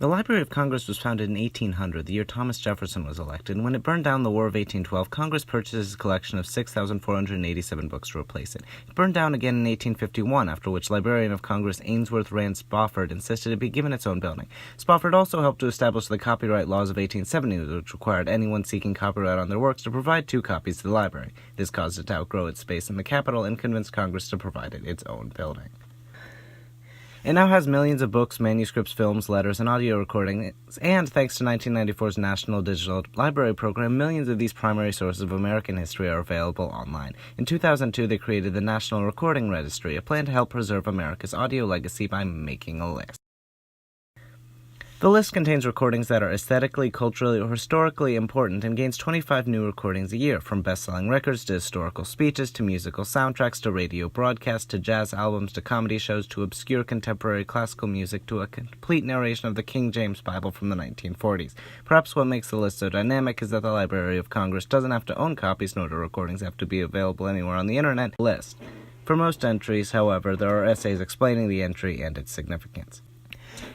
The Library of Congress was founded in 1800, the year Thomas Jefferson was elected, and when it burned down in the War of 1812, Congress purchased its collection of 6,487 books to replace it. It burned down again in 1851, after which Librarian of Congress Ainsworth Rand Spofford insisted it be given its own building. Spofford also helped to establish the copyright laws of 1870, which required anyone seeking copyright on their works to provide 2 copies to the library. This caused it to outgrow its space in the Capitol and convinced Congress to provide it its own building. It now has millions of books, manuscripts, films, letters, and audio recordings, and thanks to 1994's National Digital Library Program, millions of these primary sources of American history are available online. In 2002, they created the National Recording Registry, a plan to help preserve America's audio legacy by making a list. The list contains recordings that are aesthetically, culturally, or historically important and gains 25 new recordings a year, from best-selling records to historical speeches to musical soundtracks to radio broadcasts to jazz albums to comedy shows to obscure contemporary classical music to a complete narration of the King James Bible from the 1940s. Perhaps what makes the list so dynamic is that the Library of Congress doesn't have to own copies, nor do recordings have to be available anywhere on the internet list. For most entries, however, there are essays explaining the entry and its significance.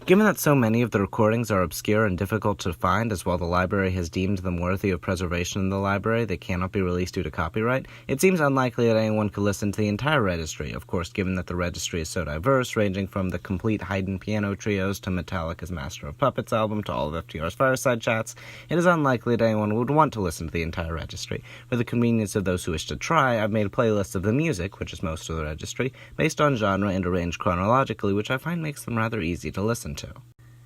Given that so many of the recordings are obscure and difficult to find, as while the library has deemed them worthy of preservation in the library, they cannot be released due to copyright, it seems unlikely that anyone could listen to the entire registry. Of course, given that the registry is so diverse, ranging from the complete Haydn piano trios to Metallica's Master of Puppets album to all of FDR's fireside chats, it is unlikely that anyone would want to listen to the entire registry. For the convenience of those who wish to try, I've made a playlist of the music, which is most of the registry, based on genre and arranged chronologically, which I find makes them rather easy to listen to.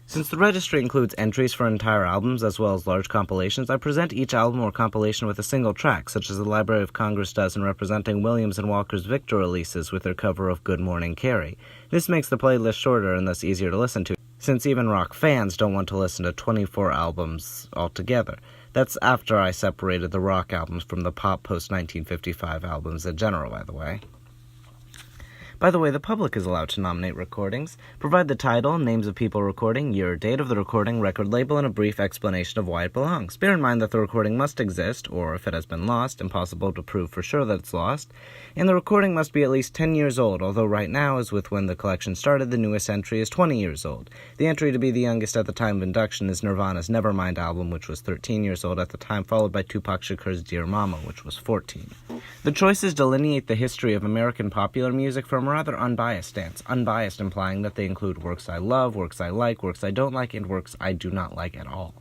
Since the registry includes entries for entire albums as well as large compilations, I present each album or compilation with a single track, such as the Library of Congress does in representing Williams and Walker's Victor releases with their cover of Good Morning Carrie. This makes the playlist shorter and thus easier to listen to, since even rock fans don't want to listen to 24 albums altogether. That's after I separated the rock albums from the pop post-1955 albums in general, by the way. By the way, the public is allowed to nominate recordings. Provide the title, names of people recording, year or date of the recording, record label, and a brief explanation of why it belongs. Bear in mind that the recording must exist, or if it has been lost, impossible to prove for sure that it's lost, and the recording must be at least 10 years old, although right now, as with when the collection started, the newest entry is 20 years old. The entry to be the youngest at the time of induction is Nirvana's Nevermind album, which was 13 years old at the time, followed by Tupac Shakur's Dear Mama, which was 14. The choices delineate the history of American popular music from a rather unbiased stance, unbiased implying that they include works I love, works I like, works I don't like, and works I do not like at all.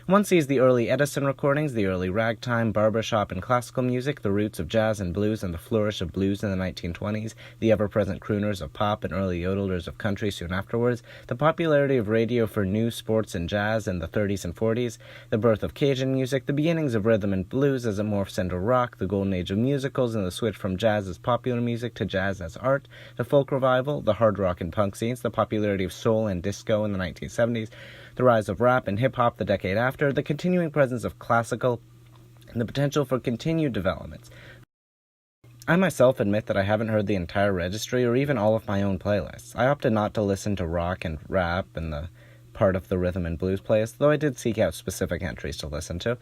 One sees the early Edison recordings, the early ragtime, barbershop, and classical music, the roots of jazz and blues and the flourish of blues in the 1920s, the ever-present crooners of pop and early yodelers of country soon afterwards, the popularity of radio for news, sports, and jazz in the 30s and 40s, the birth of Cajun music, the beginnings of rhythm and blues as it morphs into rock, the golden age of musicals and the switch from jazz as popular music to jazz as art, the folk revival, the hard rock and punk scenes, the popularity of soul and disco in the 1970s, the rise of rap and hip-hop the decade after, the continuing presence of classical, and the potential for continued developments. I myself admit that I haven't heard the entire registry or even all of my own playlists. I opted not to listen to rock and rap and the part of the rhythm and blues playlist, though I did seek out specific entries to listen to.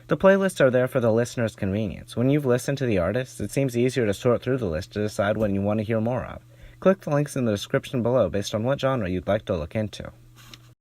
The playlists are there for the listener's convenience. When you've listened to the artists, it seems easier to sort through the list to decide what you want to hear more of. Click the links in the description below based on what genre you'd like to look into.